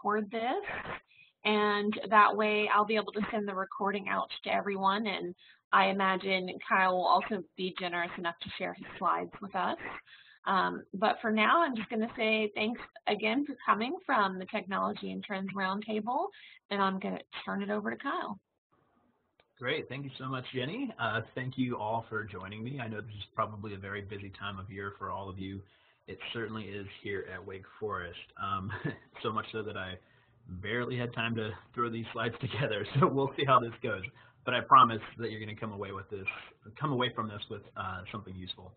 record this, and that way I'll be able to send the recording out to everyone, and I imagine Kyle will also be generous enough to share his slides with us. But for now, I'm just going to say thanks again for coming from the Technology and Trends Roundtable, and I'm going to turn it over to Kyle. Great. Thank you so much, Jenny. Thank you all for joining me. I know this is probably a very busy time of year for all of you. It certainly is here at Wake Forest, so much so that I barely had time to throw these slides together, so we'll see how this goes. But I promise that you're going to come away from this with something useful.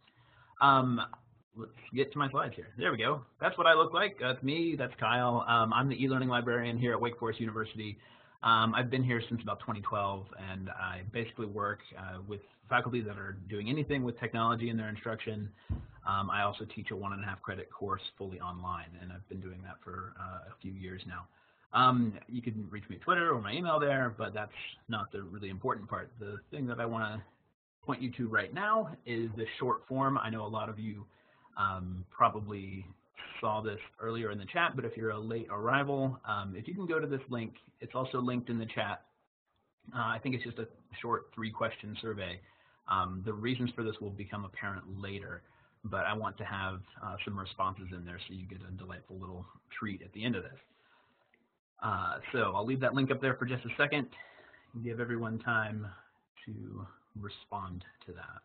Let's get to my slides here. There we go. That's what I look like. That's me. That's Kyle. I'm the e-learning librarian here at Wake Forest University. I've been here since about 2012, and I basically work with faculty that are doing anything with technology in their instruction. I also teach a 1.5 credit course fully online, and I've been doing that for a few years now. You can reach me at Twitter or my email there, but that's not the really important part. The thing that I want to point you to right now is the short form. I know a lot of you probably saw this earlier in the chat, but if you're a late arrival, if you can go to this link, it's also linked in the chat. I think it's just a short 3-question survey. The reasons for this will become apparent later, but I want to have some responses in there so you get a delightful little treat at the end of this. So I'll leave that link up there for just a second and give everyone time to respond to that.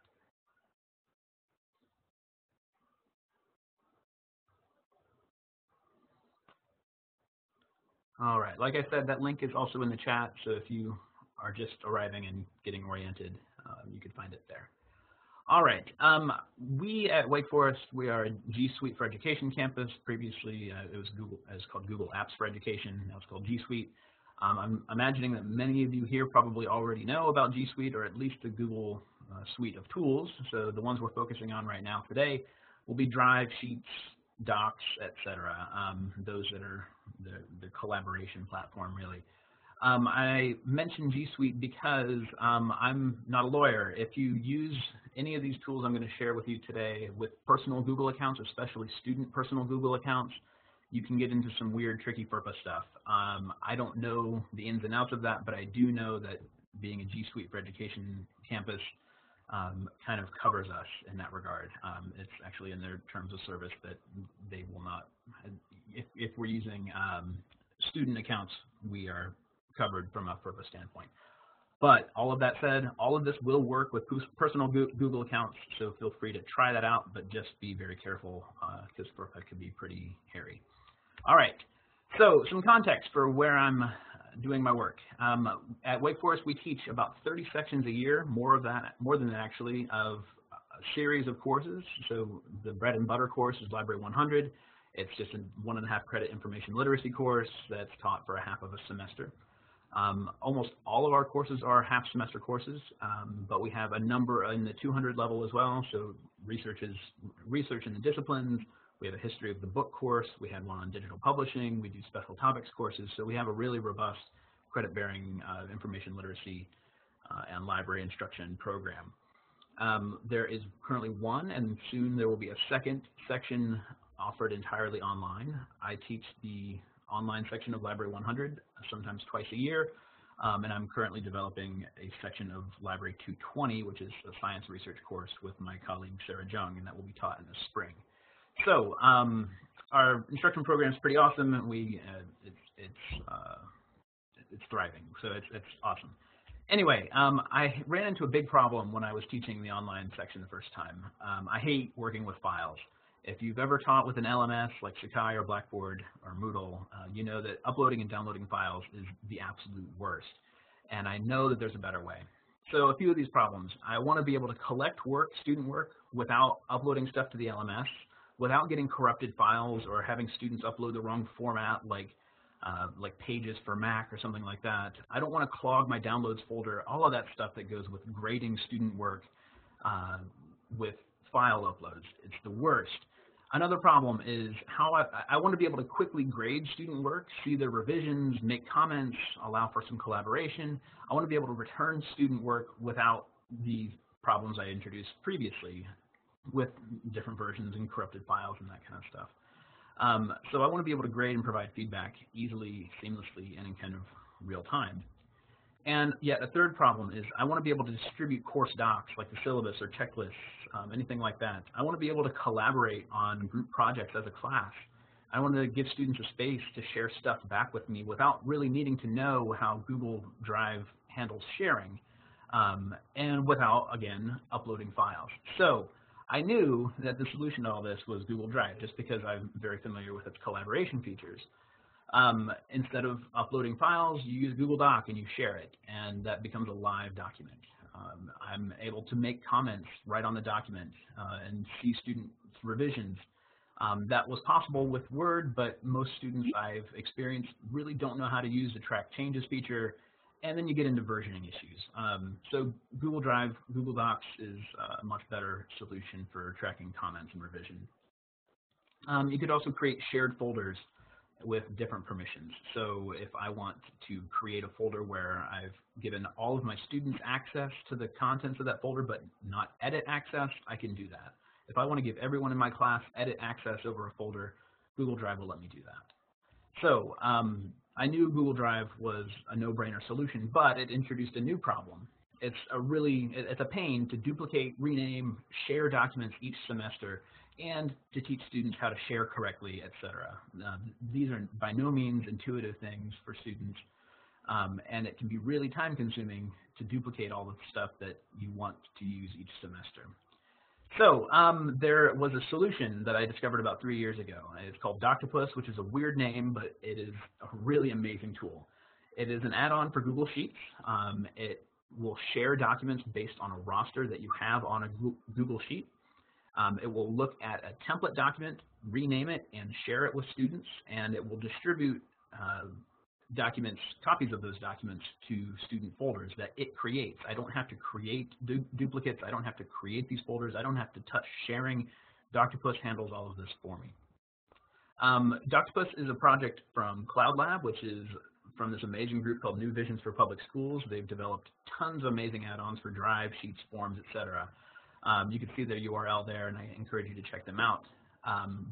All right, like I said, that link is also in the chat, so if you are just arriving and getting oriented, you can find it there. All right, we at Wake Forest, we are a G Suite for Education campus. Previously, it was called Google Apps for Education. Now it's called G Suite. I'm imagining that many of you here probably already know about G Suite, or at least the Google suite of tools. So the ones we're focusing on right now today will be Drive, Sheets, Docs, etc. Those that are the collaboration platform, really. I mentioned G Suite because I'm not a lawyer. If you use any of these tools I'm going to share with you today with personal Google accounts, especially student personal Google accounts, you can get into some weird, tricky FERPA stuff. I don't know the ins and outs of that, but I do know that being a G Suite for Education campus kind of covers us in that regard. It's actually in their terms of service that they will not, if we're using student accounts, we are covered from a FERPA standpoint. But all of that said, all of this will work with personal Google accounts, so feel free to try that out, but just be very careful because FERPA can be pretty hairy. All right, so some context for where I'm doing my work. At Wake Forest, we teach about 30 sections a year, more than that actually, of a series of courses. So the bread and butter course is Library 100. It's just a 1.5 credit information literacy course that's taught for half of a semester. Almost all of our courses are half semester courses, but we have a number in the 200 level as well. So research in the disciplines. We have a history of the book course. We had one on digital publishing. We do special topics courses. So we have a really robust credit-bearing information literacy and library instruction program. There is currently one, and soon there will be a second section offered entirely online. I teach the online section of Library 100, sometimes twice a year, and I'm currently developing a section of Library 220, which is a science research course with my colleague Sarah Jung, and that will be taught in the spring. So our instruction program is pretty awesome. It's thriving, so it's awesome. Anyway, I ran into a big problem when I was teaching the online section the first time. I hate working with files. If you've ever taught with an LMS like Sakai or Blackboard or Moodle, you know that uploading and downloading files is the absolute worst. And I know that there's a better way. So a few of these problems. I want to be able to collect work, student work, without uploading stuff to the LMS, without getting corrupted files or having students upload the wrong format like Pages for Mac or something like that. I don't want to clog my downloads folder, all of that stuff that goes with grading student work with file uploads. It's the worst. Another problem is how I want to be able to quickly grade student work, see their revisions, make comments, allow for some collaboration. I want to be able to return student work without the problems I introduced previously with different versions and corrupted files and that kind of stuff. So I want to be able to grade and provide feedback easily, seamlessly, and in kind of real time. And yet a third problem is I want to be able to distribute course docs like the syllabus or checklists, anything like that. I want to be able to collaborate on group projects as a class. I want to give students a space to share stuff back with me without really needing to know how Google Drive handles sharing, and without, again, uploading files. So I knew that the solution to all this was Google Drive, just because I'm very familiar with its collaboration features. Instead of uploading files, you use Google Doc and you share it, and that becomes a live document. I'm able to make comments right on the document and see students' revisions. That was possible with Word, but most students I've experienced really don't know how to use the track changes feature, and then you get into versioning issues. So Google Drive, Google Docs is a much better solution for tracking comments and revision. You could also create shared folders with different permissions. So if I want to create a folder where I've given all of my students access to the contents of that folder but not edit access, I can do that. If I want to give everyone in my class edit access over a folder, Google Drive will let me do that. So I knew Google Drive was a no-brainer solution, but it introduced a new problem. It's a pain to duplicate, rename, share documents each semester, and to teach students how to share correctly, etc. These are by no means intuitive things for students, and it can be really time-consuming to duplicate all the stuff that you want to use each semester. So there was a solution that I discovered about 3 years ago. It's called Doctopus, which is a weird name, but it is a really amazing tool. It is an add-on for Google Sheets. It will share documents based on a roster that you have on a Google Sheet. It will look at a template document, rename it, and share it with students, and it will distribute documents, copies of those documents to student folders that it creates. I don't have to create duplicates. I don't have to create these folders. I don't have to touch sharing. Doctopus handles all of this for me. Doctopus is a project from Cloud Lab, which is from this amazing group called New Visions for Public Schools. They've developed tons of amazing add-ons for Drive, Sheets, Forms, etc. You can see their URL there, and I encourage you to check them out.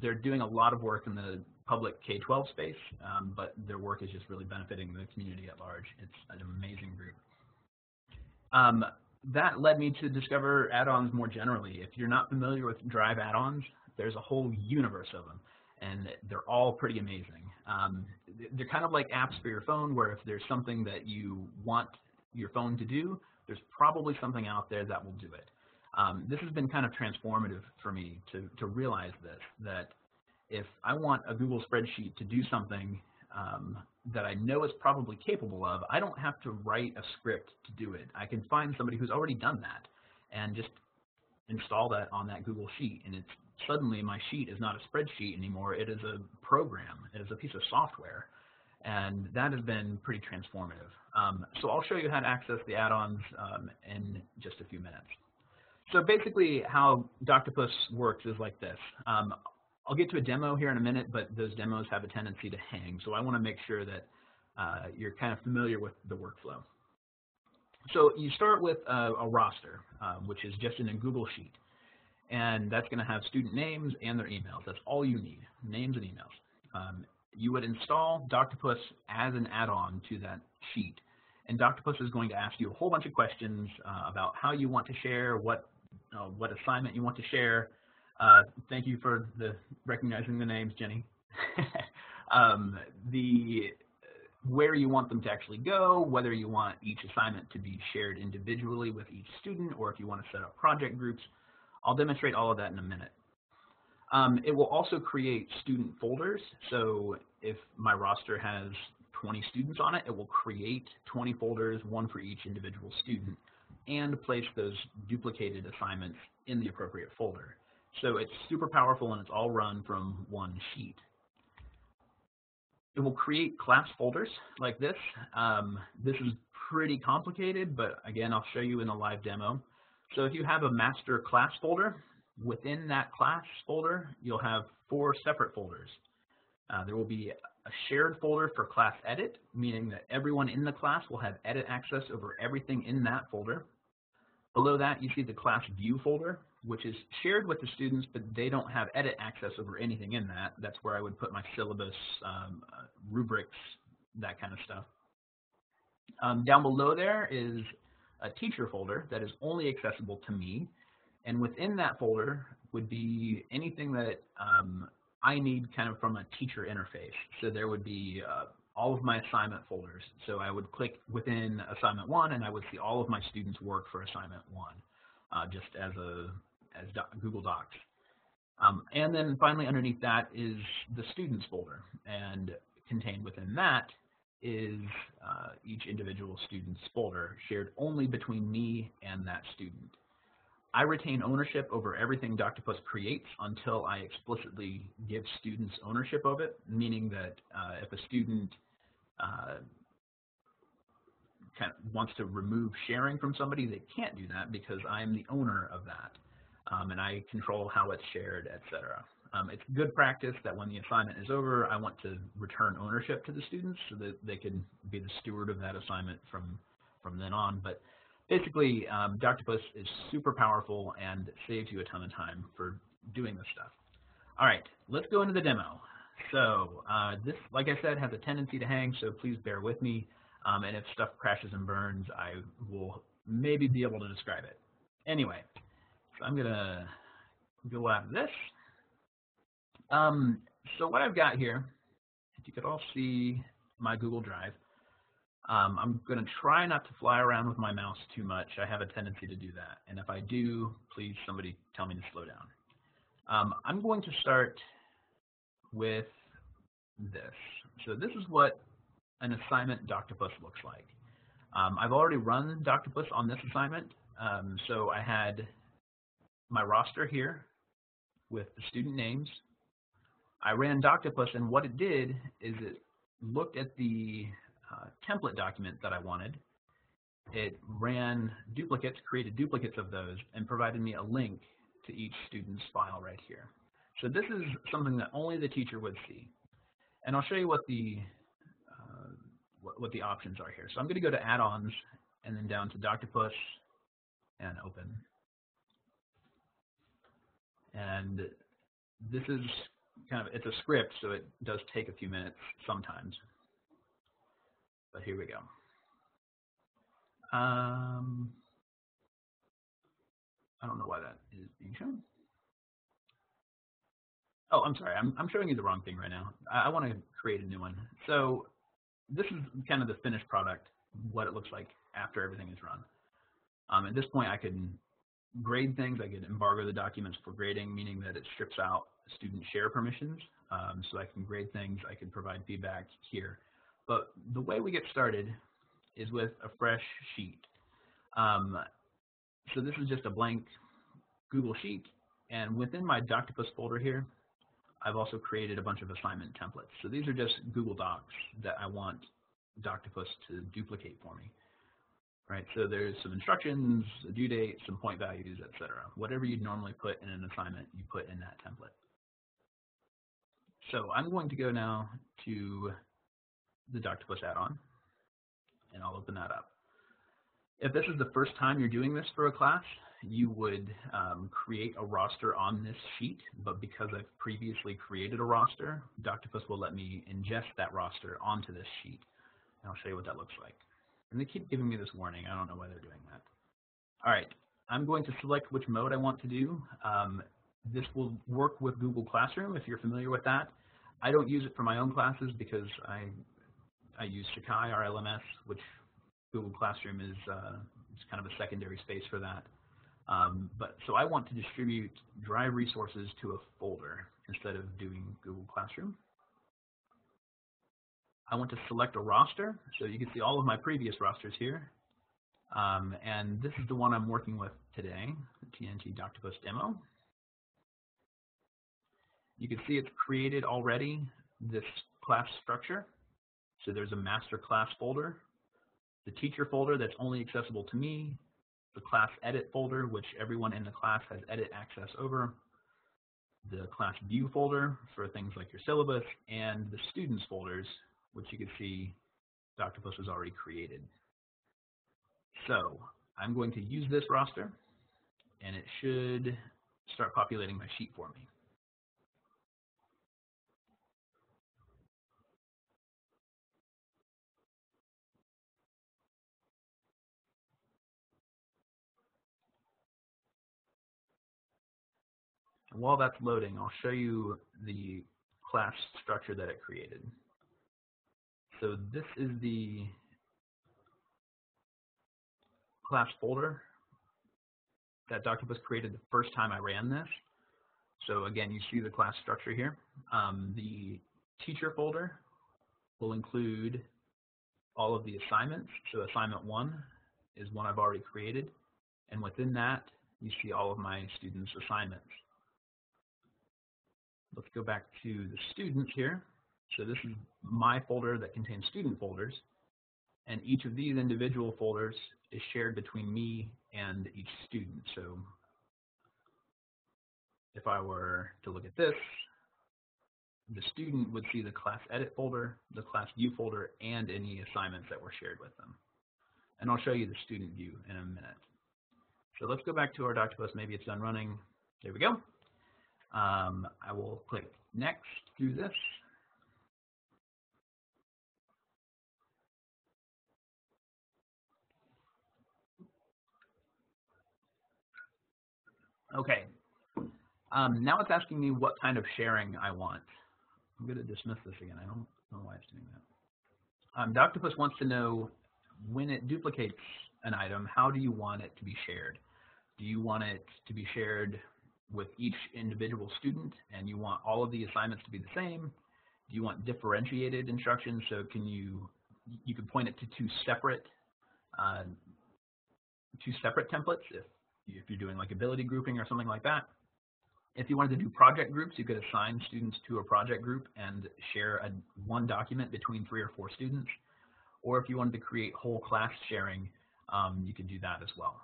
They're doing a lot of work in the public K-12 space, but their work is just really benefiting the community at large. It's an amazing group. That led me to discover add-ons more generally. If you're not familiar with Drive add-ons, there's a whole universe of them, and they're all pretty amazing. They're kind of like apps for your phone, where if there's something that you want your phone to do, there's probably something out there that will do it. This has been kind of transformative for me to realize this, that if I want a Google spreadsheet to do something that I know it's probably capable of, I don't have to write a script to do it. I can find somebody who's already done that and just install that on that Google Sheet, and it's suddenly my sheet is not a spreadsheet anymore. It is a program. It is a piece of software, and that has been pretty transformative. So I'll show you how to access the add-ons in just a few minutes. So basically how Doctopus works is like this. I'll get to a demo here in a minute, but those demos have a tendency to hang, so I want to make sure that you're kind of familiar with the workflow. So you start with a roster, which is just in a Google Sheet, and that's going to have student names and their emails. That's all you need, names and emails. You would install Doctopus as an add-on to that sheet, and Doctopus is going to ask you a whole bunch of questions about how you want to share, what assignment you want to share. Thank you for recognizing the names, Jenny. Where you want them to actually go, whether you want each assignment to be shared individually with each student, or if you want to set up project groups. I'll demonstrate all of that in a minute. It will also create student folders. So if my roster has 20 students on it, it will create 20 folders, one for each individual student, and place those duplicated assignments in the appropriate folder. So it's super powerful, and it's all run from one sheet. It will create class folders like this. This is pretty complicated, but again, I'll show you in the live demo. So if you have a master class folder, within that class folder, you'll have 4 separate folders. There will be a shared folder for class edit, meaning that everyone in the class will have edit access over everything in that folder. Below that, you see the class view folder. which is shared with the students, but they don't have edit access over anything in that. That's where I would put my syllabus, rubrics, that kind of stuff. Down below there is a teacher folder that is only accessible to me, and within that folder would be anything that I need kind of from a teacher interface. So there would be all of my assignment folders. So I would click within assignment 1 and I would see all of my students' work for assignment 1, just as Google Docs. And then finally underneath that is the students folder, and contained within that is each individual student's folder, shared only between me and that student. I retain ownership over everything Doctopus creates until I explicitly give students ownership of it, meaning that if a student kind of wants to remove sharing from somebody, they can't do that because I'm the owner of that, and I control how it's shared, etc. It's good practice that when the assignment is over, I want to return ownership to the students so that they can be the steward of that assignment from then on. But basically, Doctopus is super powerful and saves you a ton of time for doing this stuff. All right, let's go into the demo. So this, like I said, has a tendency to hang, so please bear with me. And if stuff crashes and burns, I will maybe be able to describe it. Anyway, so I'm going to go after this. So what I've got here, if you could all see my Google Drive, I'm going to try not to fly around with my mouse too much. I have a tendency to do that. And if I do, please somebody tell me to slow down. I'm going to start with this. So this is what an assignment Doctopus looks like. I've already run Doctopus on this assignment. So I had my roster here with the student names. I ran Doctopus, and what it did is it looked at the template document that I wanted. It ran duplicates, created duplicates of those, and provided me a link to each student's file right here. So this is something that only the teacher would see. And I'll show you what the options are here. So I'm going to go to Add-Ons and then down to Doctopus and open. And this is kind of, it's a script, so it does take a few minutes sometimes. But here we go. I don't know why that is being shown. Oh, I'm sorry. I'm showing you the wrong thing right now. I want to create a new one. So this is kind of the finished product, what it looks like after everything is run. At this point, I can grade things. I can embargo the documents for grading, meaning that it strips out student share permissions. So I can grade things. I can provide feedback here. But the way we get started is with a fresh sheet. So this is just a blank Google Sheet. And within my Doctopus folder here, I've also created a bunch of assignment templates. So these are just Google Docs that I want Doctopus to duplicate for me. Right, so there's some instructions, a due date, some point values, etc. Whatever you'd normally put in an assignment, you put in that template. So I'm going to go now to the Doctopus add-on, and I'll open that up. If this is the first time you're doing this for a class, you would create a roster on this sheet, but because I've previously created a roster, Doctopus will let me ingest that roster onto this sheet. And I'll show you what that looks like. And they keep giving me this warning. I don't know why they're doing that. All right, I'm going to select which mode I want to do. This will work with Google Classroom if you're familiar with that. I don't use it for my own classes because I use Sakai, our LMS, which Google Classroom is kind of a secondary space for that. So I want to distribute Drive resources to a folder instead of doing Google Classroom. I want to select a roster, so you can see all of my previous rosters here. And this is the one I'm working with today, the TNT Doctopus demo. You can see it's created already this class structure. So there's a master class folder, the teacher folder that's only accessible to me, the class edit folder, which everyone in the class has edit access over, the class view folder for things like your syllabus, and the students folders, which you can see Doctopus has already created. So I'm going to use this roster, and it should start populating my sheet for me. And while that's loading, I'll show you the class structure that it created. So this is the class folder that Doctopus created the first time I ran this. So again, you see the class structure here. The teacher folder will include all of the assignments. So assignment 1 is one I've already created. And within that, you see all of my students' assignments. Let's go back to the students here. So this is my folder that contains student folders. And each of these individual folders is shared between me and each student. So if I were to look at this, the student would see the class edit folder, the class view folder, and any assignments that were shared with them. And I'll show you the student view in a minute. So let's go back to our Doctopus. Maybe it's done running. There we go. I will click next through this. Okay. Now it's asking me what kind of sharing I want. I'm going to dismiss this again. I don't know why it's doing that. Doctopus wants to know when it duplicates an item, how do you want it to be shared? Do you want it to be shared with each individual student and you want all of the assignments to be the same? Do you want differentiated instructions? So you can point it to two separate templates if you're doing like ability grouping or something like that. If you wanted to do project groups, you could assign students to a project group and share one document between 3 or 4 students. Or if you wanted to create whole class sharing, you could do that as well.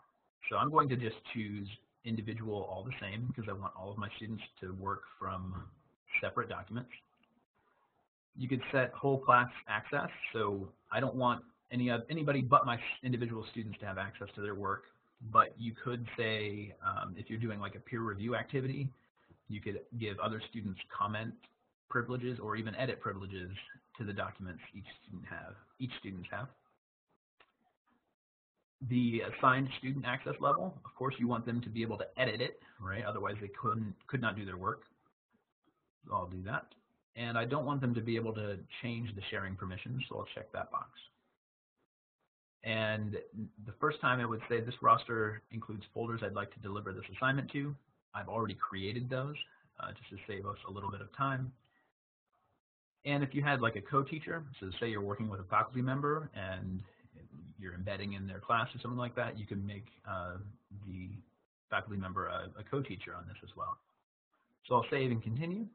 So I'm going to just choose individual all the same because I want all of my students to work from separate documents. You could set whole class access, so I don't want anybody but my individual students to have access to their work, but you could say if you're doing like a peer review activity, you could give other students comment privileges or even edit privileges to the documents each students have. The assigned student access level, of course, you want them to be able to edit it, right? Otherwise, they could not do their work. So I'll do that. And I don't want them to be able to change the sharing permissions, so I'll check that box. And the first time I would say this roster includes folders I'd like to deliver this assignment to. I've already created those just to save us a little bit of time. And if you had like a co-teacher, so say you're working with a faculty member and you're embedding in their class or something like that, you can make the faculty member a co-teacher on this as well. So I'll save and continue.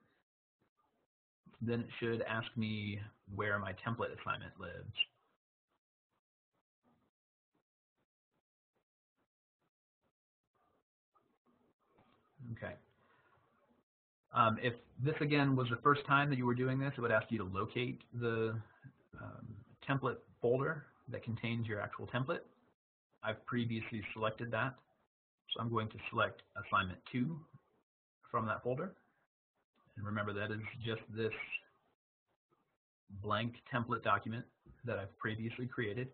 Then it should ask me where my template assignment lives. Okay. If this again was the first time that you were doing this, it would ask you to locate the template folder that contains your actual template. I've previously selected that, so I'm going to select assignment 2 from that folder. And remember, that is just this blank template document that I've previously created.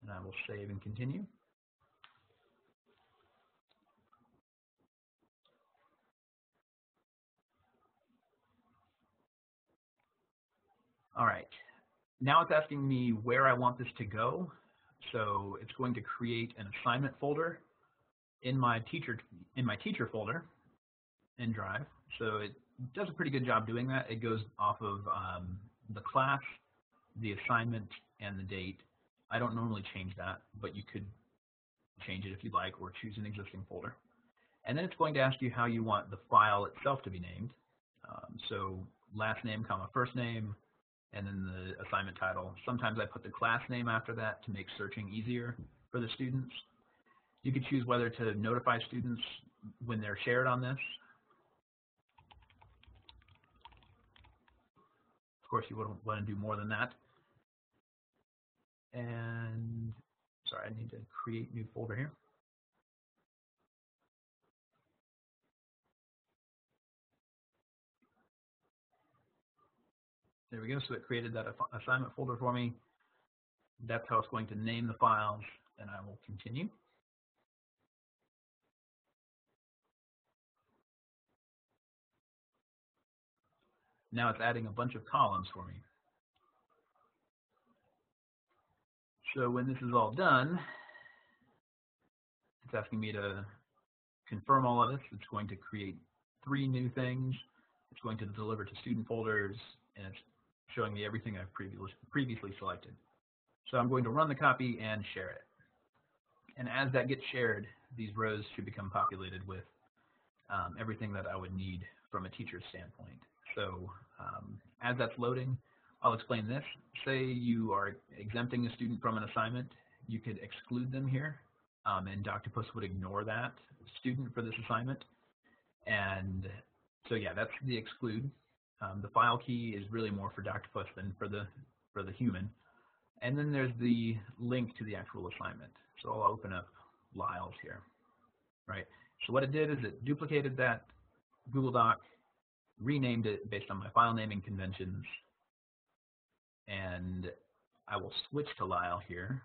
And I will save and continue. All right, now it's asking me where I want this to go. So it's going to create an assignment folder in my teacher folder in Drive. So it does a pretty good job doing that. It goes off of the class, the assignment, and the date. I don't normally change that, but you could change it if you'd like, or choose an existing folder. And then it's going to ask you how you want the file itself to be named. So last name, comma, first name, and then the assignment title. Sometimes I put the class name after that to make searching easier for the students. You could choose whether to notify students when they're shared on this. Of course, you wouldn't want to do more than that. And sorry, I need to create new folder here. There we go. So it created that assignment folder for me. That's how it's going to name the files, and I will continue. Now it's adding a bunch of columns for me. So when this is all done, it's asking me to confirm all of this. It's going to create 3 new things. It's going to deliver to student folders, and it's showing me everything I've previously selected. So I'm going to run the copy and share it. And as that gets shared, these rows should become populated with everything that I would need from a teacher's standpoint. So as that's loading, I'll explain this. Say you are exempting a student from an assignment, you could exclude them here, and Doctopus would ignore that student for this assignment. And so yeah, that's the exclude. The file key is really more for Doctopus than for the human. And then there's the link to the actual assignment. So I'll open up Lyle's here, right? So what it did is it duplicated that Google Doc, renamed it based on my file naming conventions, and I will switch to Lyle here,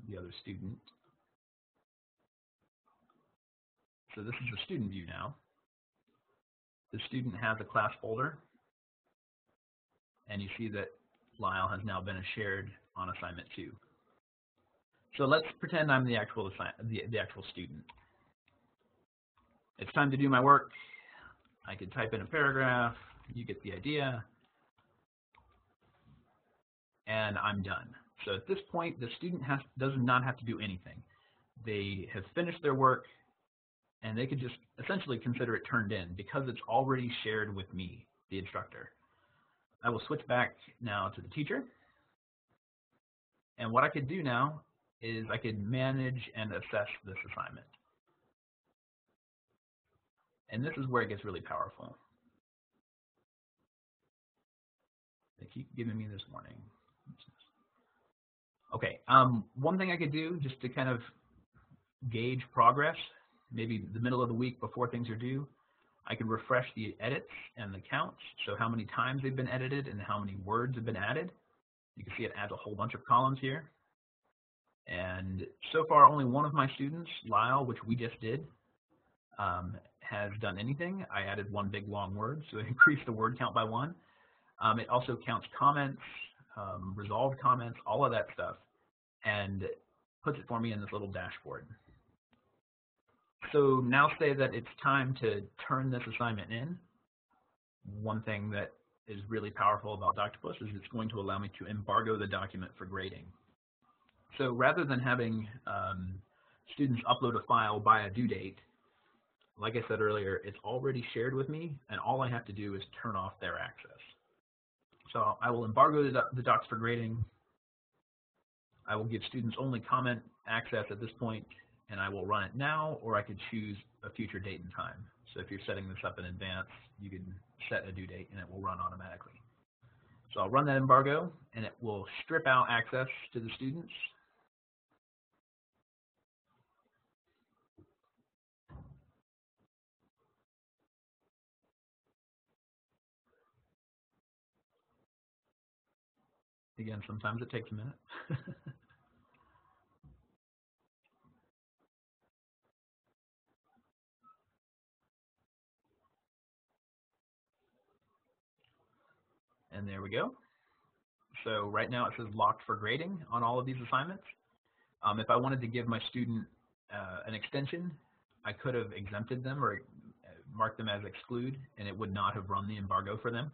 the other student. So this is the student view now. The student has a class folder, and you see that Lyle has now been shared on assignment 2. So let's pretend I'm the actual student. It's time to do my work. I could type in a paragraph. You get the idea. And I'm done. So at this point, the student does not have to do anything. They have finished their work, and they could just essentially consider it turned in because it's already shared with me, the instructor. I will switch back now to the teacher. And what I could do now is I could manage and assess this assignment. And this is where it gets really powerful. They keep giving me this warning. Okay, one thing I could do just to kind of gauge progress, maybe the middle of the week before things are due, I could refresh the edits and the counts, so how many times they've been edited and how many words have been added. You can see it adds a whole bunch of columns here. And so far, only one of my students, Lyle, which we just did, has done anything. I added 1 big long word, so it increased the word count by 1. It also counts comments, resolved comments, all of that stuff, and puts it for me in this little dashboard. So now say that it's time to turn this assignment in. One thing that is really powerful about Doctopus is it's going to allow me to embargo the document for grading. So rather than having students upload a file by a due date, like I said earlier, it's already shared with me, and all I have to do is turn off their access. So I will embargo the docs for grading. I will give students only comment access at this point, and I will run it now, or I could choose a future date and time. So if you're setting this up in advance, you can set a due date, and it will run automatically. So I'll run that embargo, and it will strip out access to the students. Again, sometimes it takes a minute. And there we go. So right now it says locked for grading on all of these assignments. If I wanted to give my student an extension, I could have exempted them or marked them as exclude, and it would not have run the embargo for them.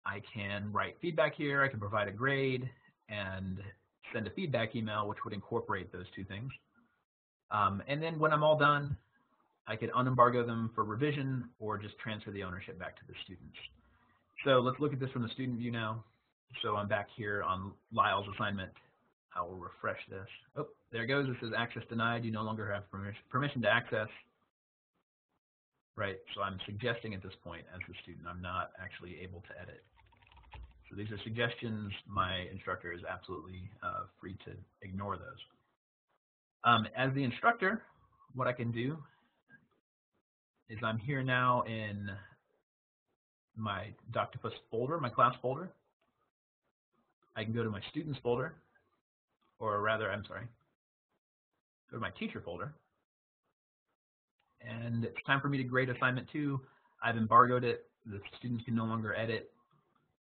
I can write feedback here. I can provide a grade and send a feedback email, which would incorporate those 2 things. And then when I'm all done, I could unembargo them for revision or just transfer the ownership back to the students. So let's look at this from the student view now. So I'm back here on Lyle's assignment. I will refresh this. Oh, there it goes. It says access denied. You no longer have permission to access. Right, so I'm suggesting at this point as the student, I'm not actually able to edit. So these are suggestions. My instructor is absolutely free to ignore those. As the instructor, what I can do is I'm here now in my Doctopus folder, my class folder. I can go to my students folder, or rather, I'm sorry, go to my teacher folder. And it's time for me to grade assignment 2. I've embargoed it. The students can no longer edit.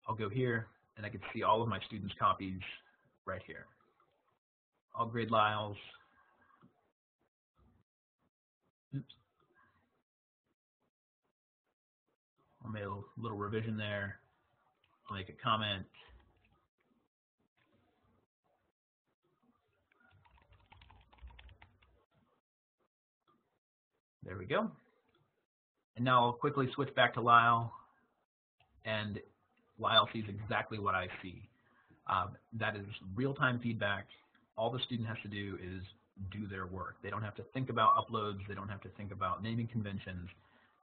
I'll go here, and I can see all of my students' copies right here. I'll grade Lyle's. Oops. I made a little revision there. I'll make a comment. There we go. And now I'll quickly switch back to Lyle, and Lyle sees exactly what I see. That is real-time feedback. All the student has to do is do their work. They don't have to think about uploads. They don't have to think about naming conventions.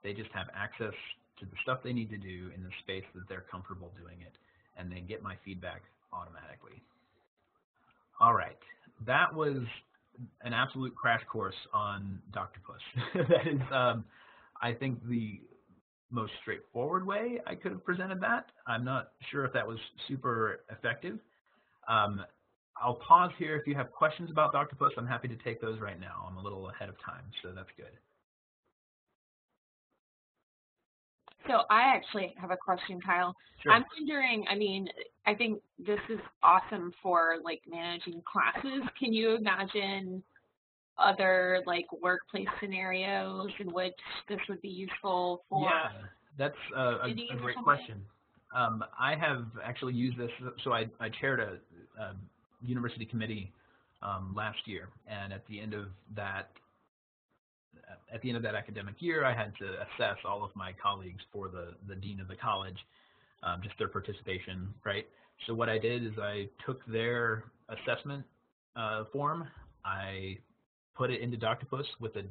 They just have access to the stuff they need to do in the space that they're comfortable doing it, and they get my feedback automatically. All right, that was an absolute crash course on Doctopus. That is, I think, the most straightforward way I could have presented that. I'm not sure if that was super effective. I'll pause here. If you have questions about Doctopus, I'm happy to take those right now. I'm a little ahead of time, so that's good. So I actually have a question, Kyle. Sure. I'm wondering, I mean, I think this is awesome for like managing classes. Can you imagine other like workplace scenarios in which this would be useful for? Yeah, that's a great question. I have actually used this. So I chaired a university committee last year, and at the end of that academic year, I had to assess all of my colleagues for the dean of the college, just their participation, right? So what I did is I took their assessment form, I put it into Doctopus with a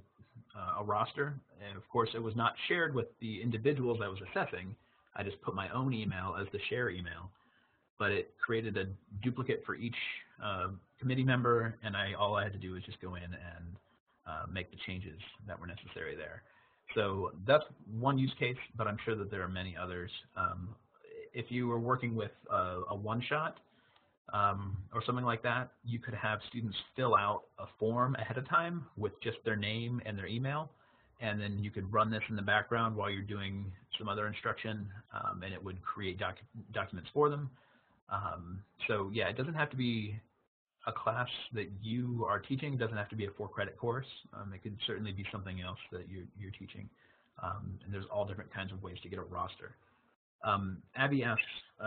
roster, and of course it was not shared with the individuals I was assessing. I just put my own email as the share email, but it created a duplicate for each committee member, and all I had to do was just go in and make the changes that were necessary there. So that's one use case, but I'm sure that there are many others. If you were working with a one-shot or something like that, you could have students fill out a form ahead of time with just their name and their email, and then you could run this in the background while you're doing some other instruction, and it would create documents for them. So yeah, it doesn't have to be a class that you are teaching. It doesn't have to be a 4-credit course. It could certainly be something else that you're teaching. And there's all different kinds of ways to get a roster. Abby asks,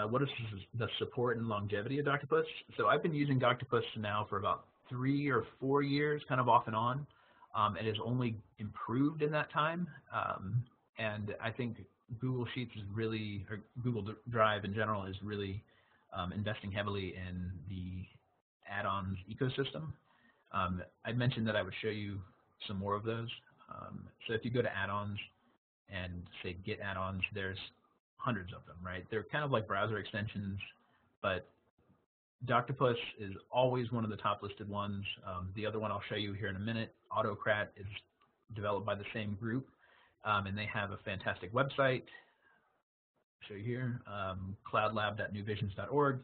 what is the support and longevity of Doctopus? So I've been using Doctopus now for about 3 or 4 years, kind of off and on. It has only improved in that time. And I think Google Sheets is really, or Google Drive in general is really investing heavily in the Add-Ons ecosystem. I mentioned that I would show you some more of those. So if you go to Add-Ons and say Get Add-Ons, there's hundreds of them, right? They're kind of like browser extensions, but Doctopus is always one of the top listed ones. The other one I'll show you here in a minute, AutoCrat, is developed by the same group, and they have a fantastic website. I'll show you here, cloudlab.newvisions.org,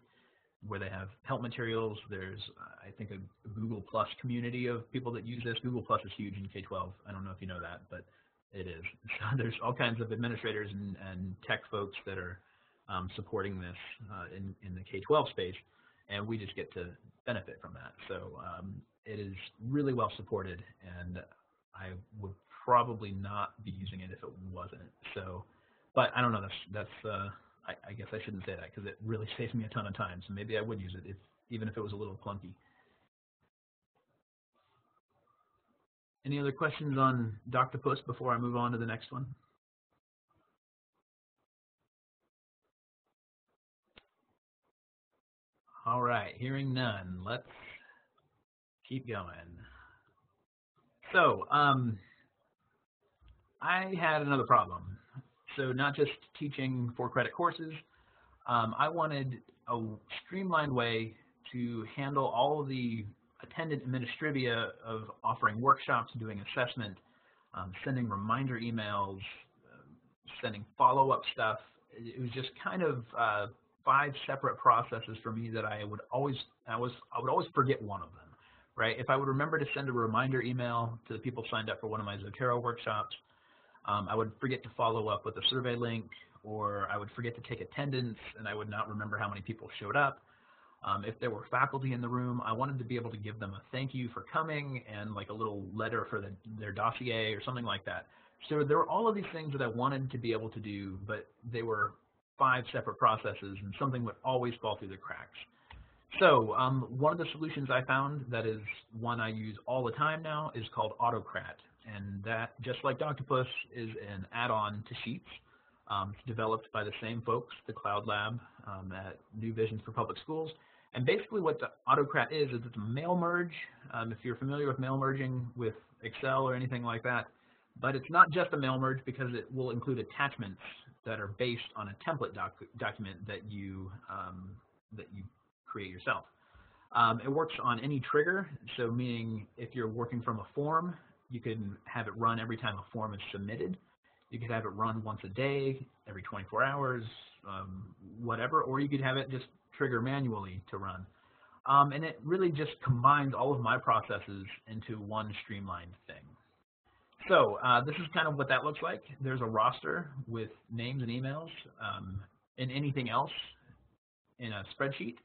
where they have help materials. There's, I think, a Google Plus community of people that use this. Google Plus is huge in K-12. I don't know if you know that, but it is. So there's all kinds of administrators and tech folks that are supporting this in the K-12 space, and we just get to benefit from that. So it is really well supported, and I would probably not be using it if it wasn't. So, but I don't know. I guess I shouldn't say that because it really saves me a ton of time. So maybe I would use it even if it was a little clunky. Any other questions on Doctopus before I move on to the next one? All right, hearing none, let's keep going. So I had another problem. So not just teaching 4-credit courses, I wanted a streamlined way to handle all of the attendant administrivia of offering workshops, doing assessment, sending reminder emails, sending follow-up stuff. it was just kind of 5 separate processes for me that I would always forget one of them, right? If I would remember to send a reminder email to the people signed up for one of my Zotero workshops, I would forget to follow up with a survey link, or I would forget to take attendance, and I would not remember how many people showed up. If there were faculty in the room, I wanted to be able to give them a thank you for coming and like a little letter for their dossier or something like that. So there were all of these things that I wanted to be able to do, but they were 5 separate processes, and something would always fall through the cracks. So one of the solutions I found that is one I use all the time now is called AutoCrat. And that, just like Doctopus, is an add-on to Sheets. It's developed by the same folks, the Cloud Lab at New Visions for Public Schools. And basically what the AutoCrat is it's a mail merge, if you're familiar with mail merging with Excel or anything like that. But it's not just a mail merge, because it will include attachments that are based on a template document that you create yourself. It works on any trigger, so meaning if you're working from a form, you can have it run every time a form is submitted. You could have it run once a day, every 24 hours, whatever, or you could have it just trigger manually to run. And it really just combines all of my processes into one streamlined thing. So this is kind of what that looks like. There's a roster with names and emails and anything else in a spreadsheet.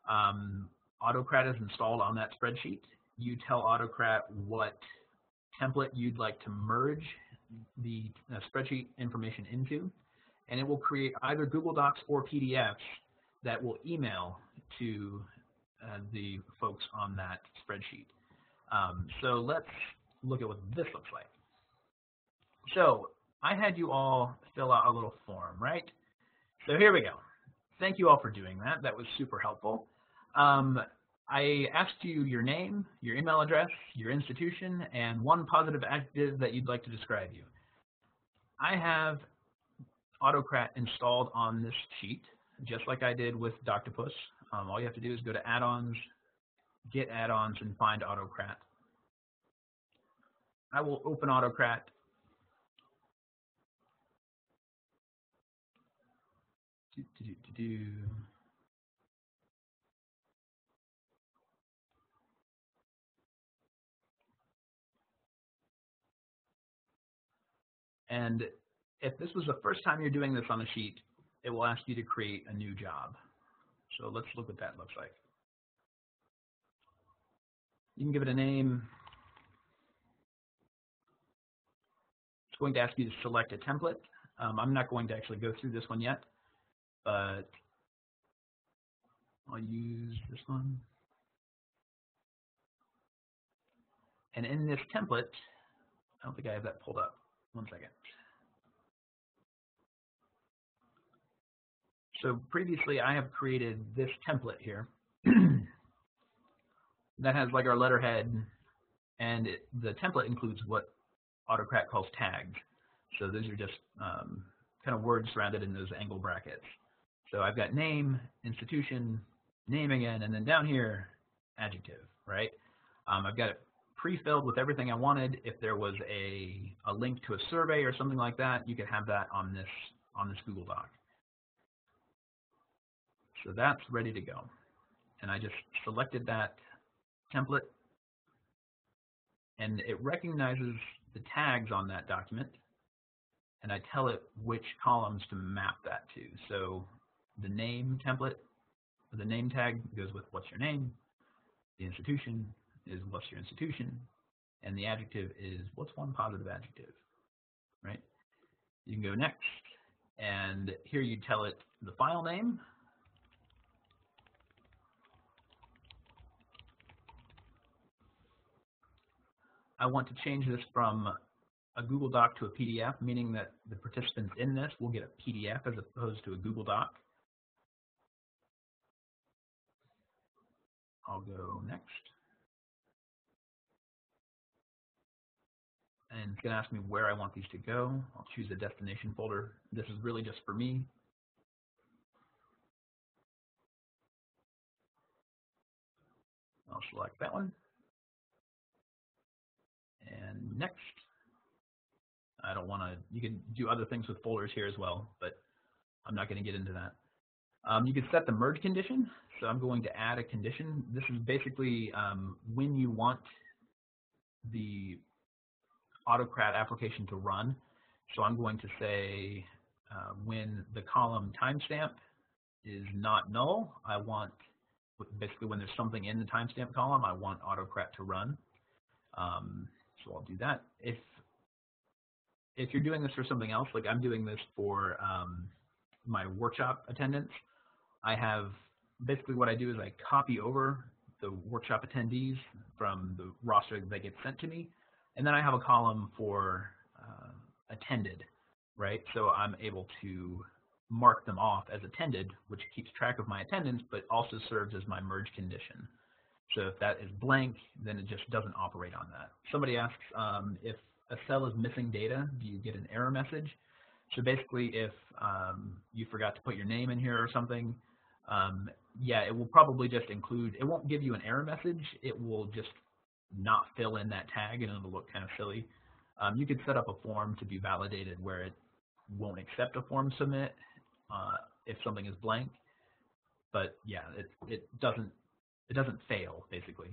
AutoCrat is installed on that spreadsheet. You tell AutoCrat what template you'd like to merge the spreadsheet information into, and it will create either Google Docs or PDFs that will email to the folks on that spreadsheet. So let's look at what this looks like. So I had you all fill out a little form, right? So here we go. Thank you all for doing that. That was super helpful. I asked you your name, your email address, your institution, and one positive adjective that you'd like to describe you. I have AutoCrat installed on this sheet, just like I did with Doctopus. All you have to do is go to Add-Ons, get Add-Ons, and find AutoCrat. I will open AutoCrat. And if this was the first time you're doing this on a sheet, it will ask you to create a new job. So let's look what that looks like. You can give it a name. It's going to ask you to select a template. I'm not going to actually go through this one yet, but I'll use this one. And in this template, I don't think I have that pulled up. One second. So previously I have created this template here that has like our letterhead, and the template includes what AutoCrat calls tags. So those are just kind of words surrounded in those angle brackets. So I've got name, institution, name again, and then down here, adjective, right? I've got it pre-filled with everything I wanted. If there was a link to a survey or something like that, you could have that on this Google Doc. So that's ready to go. And I just selected that template, and it recognizes the tags on that document, and I tell it which columns to map that to. So the name template, the name tag goes with what's your name, the institution is what's your institution, and the adjective is what's one positive adjective, right? You can go next, and here you tell it the file name. I want to change this from a Google Doc to a PDF, meaning that the participants in this will get a PDF as opposed to a Google Doc. I'll go next. And it's going to ask me where I want these to go. I'll choose a destination folder. This is really just for me. I'll select that one. And next. I don't want to, you can do other things with folders here as well, but I'm not going to get into that. You can set the merge condition. So I'm going to add a condition. This is basically when you want the AutoCrat application to run. So I'm going to say when the column timestamp is not null, I want, basically when there's something in the timestamp column, I want AutoCrat to run. So I'll do that. If you're doing this for something else, like I'm doing this for my workshop attendance, I have, basically what I do is I copy over the workshop attendees from the roster that gets sent to me, and then I have a column for attended, right? So I'm able to mark them off as attended, which keeps track of my attendance, but also serves as my merge condition. So if that is blank, then it just doesn't operate on that. Somebody asks if a cell is missing data, do you get an error message? So basically, if you forgot to put your name in here or something, yeah, it will probably just include, it won't give you an error message, it will just not fill in that tag and it'll look kind of silly. You could set up a form to be validated where it won't accept a form submit if something is blank, but yeah, it doesn't fail basically.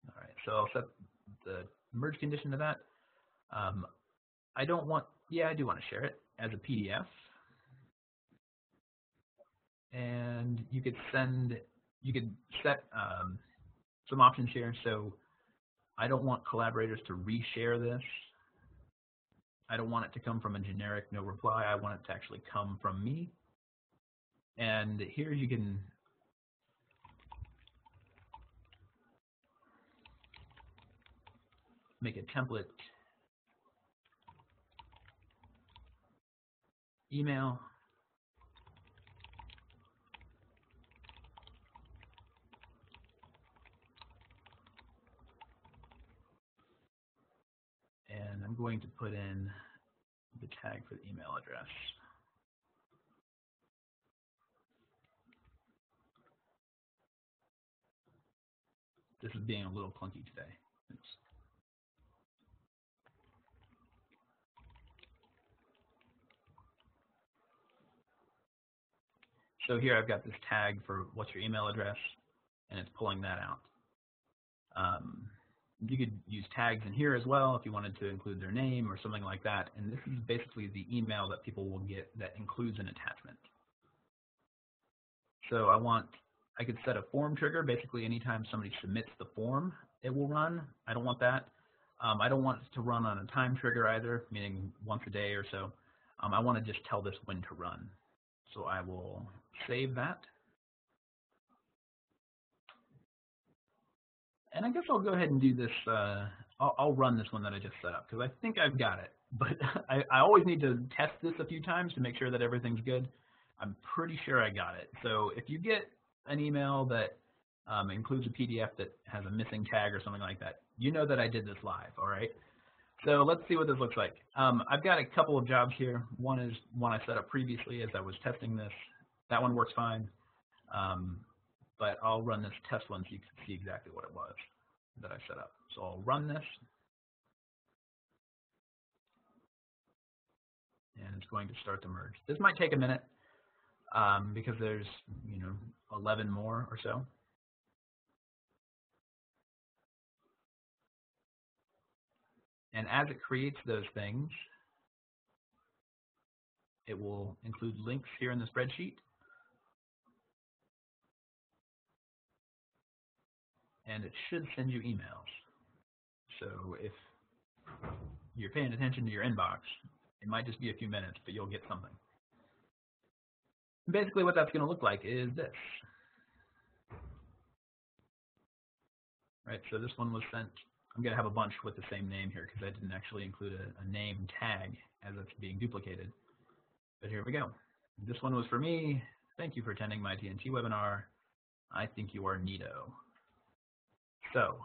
All right, so I'll set the merge condition to that. I don't want, yeah, I do want to share it as a PDF. And you could set some options here. So I don't want collaborators to reshare this. I don't want it to come from a generic no reply. I want it to actually come from me. And here you can make a template email. And I'm going to put in the tag for the email address. This is being a little clunky today. Oops. So here I've got this tag for what's your email address, and it's pulling that out. You could use tags in here as well if you wanted to include their name or something like that. And this is basically the email that people will get that includes an attachment. So I could set a form trigger. Basically, anytime somebody submits the form, it will run. I don't want that. I don't want it to run on a time trigger either, meaning once a day or so. I want to just tell this when to run. So I will save that. And I guess I'll go ahead and do this. I'll run this one that I just set up because I think I've got it. But I always need to test this a few times to make sure that everything's good. I'm pretty sure I got it. So if you get an email that includes a PDF that has a missing tag or something like that, you know that I did this live, all right? So let's see what this looks like. I've got a couple of jobs here. One is one I set up previously as I was testing this. That one works fine. But I'll run this test one so you can see exactly what it was that I set up. So I'll run this. And it's going to start the merge. This might take a minute because there's, 11 more or so. And as it creates those things, it will include links here in the spreadsheet. And it should send you emails. So if you're paying attention to your inbox, it might just be a few minutes, but you'll get something. Basically what that's going to look like is this. Right, so this one was sent. I'm going to have a bunch with the same name here because I didn't actually include a name tag as it's being duplicated. But here we go. This one was for me. Thank you for attending my TNT webinar. I think you are neato. So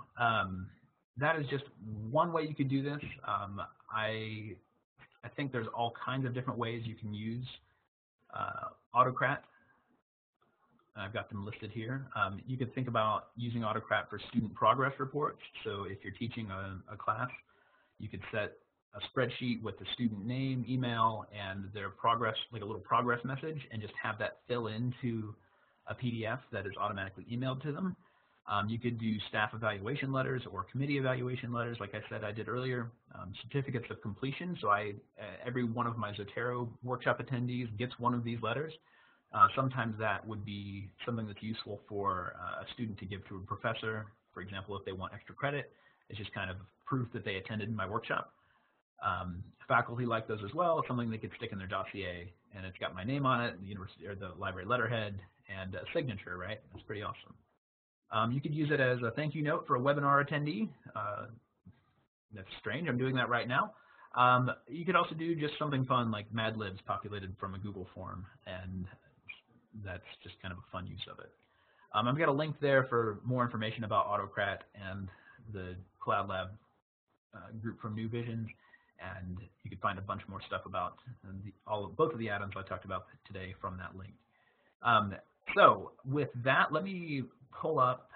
that is just one way you could do this. I think there's all kinds of different ways you can use AutoCrat. I've got them listed here. You could think about using AutoCrat for student progress reports. So if you're teaching a class, you could set a spreadsheet with the student name, email, and their progress, like a little progress message, and just have that fill into a PDF that is automatically emailed to them. You could do staff evaluation letters or committee evaluation letters, like I said I did earlier, certificates of completion. So every one of my Zotero workshop attendees gets one of these letters. Sometimes that would be something that's useful for a student to give to a professor. For example, if they want extra credit, it's just kind of proof that they attended my workshop. Faculty like those as well. It's something they could stick in their dossier, and it's got my name on it, the university or the library letterhead, and a signature, right? That's pretty awesome. You could use it as a thank you note for a webinar attendee. That's strange, I'm doing that right now. You could also do just something fun like Mad Libs populated from a Google form, and that's just kind of a fun use of it. I've got a link there for more information about AutoCrat and the Cloud Lab group from New Visions, and you can find a bunch more stuff about both of the add-ons I talked about today from that link. So with that, let me pull up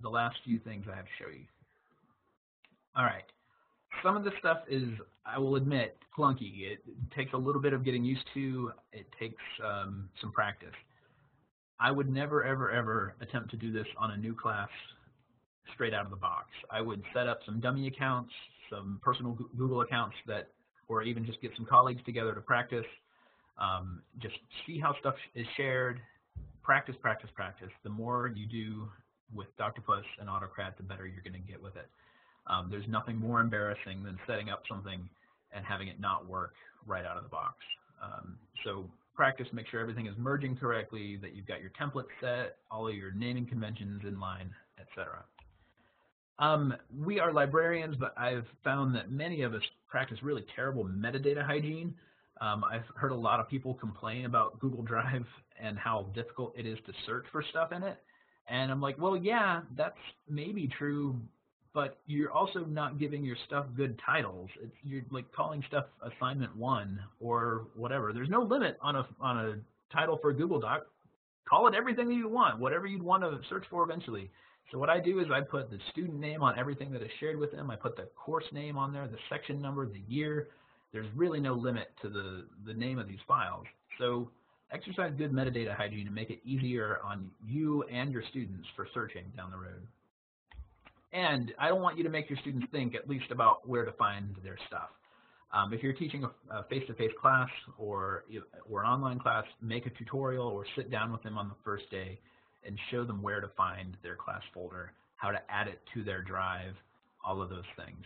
the last few things I have to show you. All right. Some of this stuff is, I will admit, clunky. It takes a little bit of getting used to. It takes some practice. I would never, ever, ever attempt to do this on a new class straight out of the box. I would set up some dummy accounts, some personal Google accounts or even just get some colleagues together to practice. Just see how stuff is shared. Practice, practice, practice. The more you do with Doctopus and AutoCrat, the better you're going to get with it. There's nothing more embarrassing than setting up something and having it not work right out of the box. So practice, make sure everything is merging correctly, that you've got your template set, all of your naming conventions in line, etc. We are librarians, but I've found that many of us practice really terrible metadata hygiene. I've heard a lot of people complain about Google Drive and how difficult it is to search for stuff in it. And I'm like, well, yeah, that's maybe true, but you're also not giving your stuff good titles. You're like calling stuff assignment 1 or whatever. There's no limit on a title for a Google Doc. Call it everything that you want, whatever you'd want to search for eventually. So what I do is I put the student name on everything that is shared with them. I put the course name on there, the section number, the year. There's really no limit to the name of these files. So exercise good metadata hygiene and make it easier on you and your students for searching down the road. And I don't want you to make your students think at least about where to find their stuff. If you're teaching a face-to-face class or an online class, make a tutorial or sit down with them on the first day and show them where to find their class folder, how to add it to their drive, all of those things.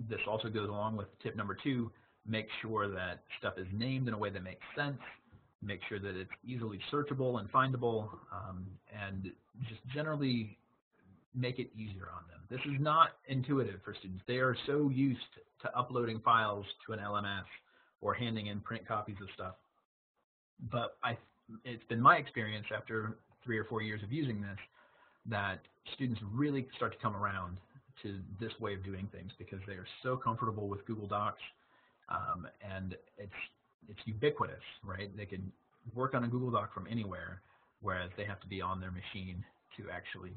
This also goes along with tip number 2, make sure that stuff is named in a way that makes sense, make sure that it's easily searchable and findable, and just generally make it easier on them. This is not intuitive for students. They are so used to uploading files to an LMS or handing in print copies of stuff. But it's been my experience after 3 or 4 years of using this that students really start to come around to this way of doing things because they are so comfortable with Google Docs, and it's ubiquitous, right? They can work on a Google Doc from anywhere, whereas they have to be on their machine to actually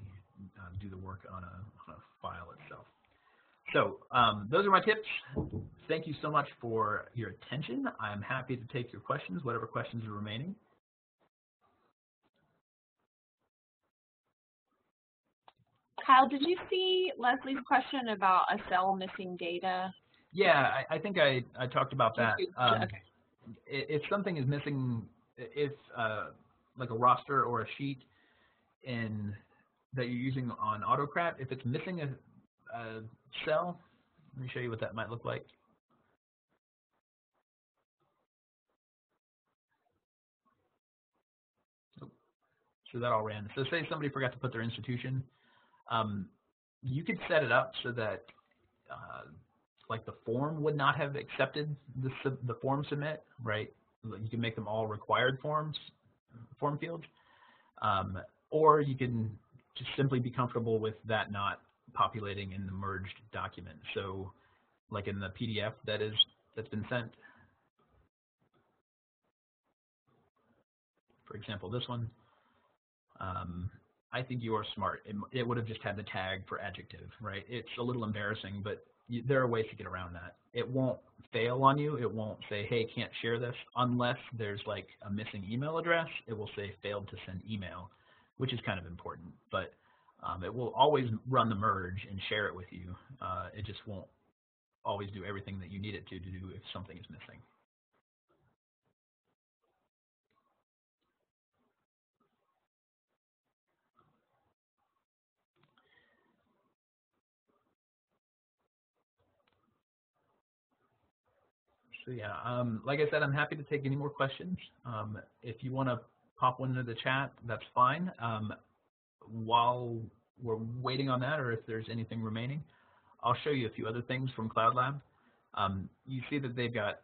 do the work on a file itself. So those are my tips. Thank you so much for your attention. I'm happy to take your questions, whatever questions are remaining. Kyle, did you see Leslie's question about a cell missing data? Yeah, I think I talked about that. Okay. If something is missing, if like a roster or a sheet that you're using on AutoCrat, if it's missing a cell, let me show you what that might look like. So that all ran. So say somebody forgot to put their institution. You could set it up so that like the form would not have accepted the form submit, right? You can make them all required form fields, or you can just simply be comfortable with that not populating in the merged document. So like in the PDF that's been sent, for example, this one, I think you are smart. It would have just had the tag for adjective, right? It's a little embarrassing, but there are ways to get around that. It won't fail on you. It won't say, hey, can't share this, unless there's like a missing email address. It will say failed to send email, which is kind of important. But it will always run the merge and share it with you. It just won't always do everything that you need it to do if something is missing. So yeah, like I said, I'm happy to take any more questions. If you want to pop one into the chat, that's fine. While we're waiting on that, or if there's anything remaining, I'll show you a few other things from Cloud Lab. You see that they've got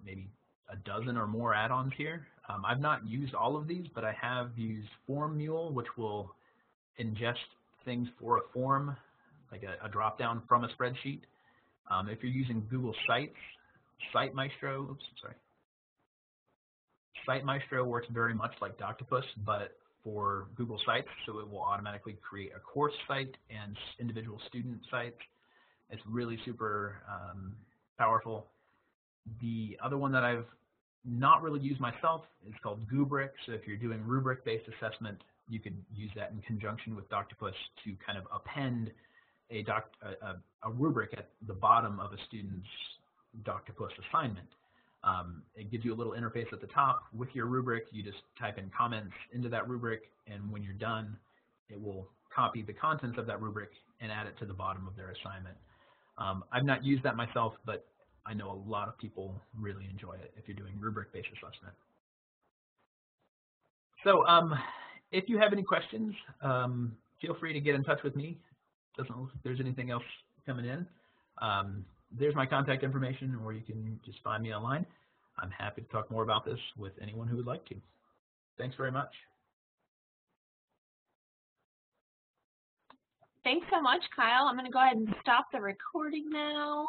maybe a dozen or more add-ons here. I've not used all of these, but I have used Form Mule, which will ingest things for a form, like a drop-down from a spreadsheet. If you're using Google Sites, Site Maestro works very much like Doctopus, but for Google Sites, so it will automatically create a course site and individual student sites. It's really super powerful. The other one that I've not really used myself is called Gubrick. So if you're doing rubric-based assessment, you could use that in conjunction with Doctopus to kind of append a rubric at the bottom of a student's Doctopus assignment. It gives you a little interface at the top with your rubric. You just type in comments into that rubric, and when you're done, it will copy the contents of that rubric and add it to the bottom of their assignment. I've not used that myself, but I know a lot of people really enjoy it if you're doing rubric-based assessment. So if you have any questions, feel free to get in touch with me. Doesn't look like there's anything else coming in. There's my contact information, or you can just find me online. I'm happy to talk more about this with anyone who would like to. Thanks very much. Thanks so much, Kyle. I'm going to go ahead and stop the recording now.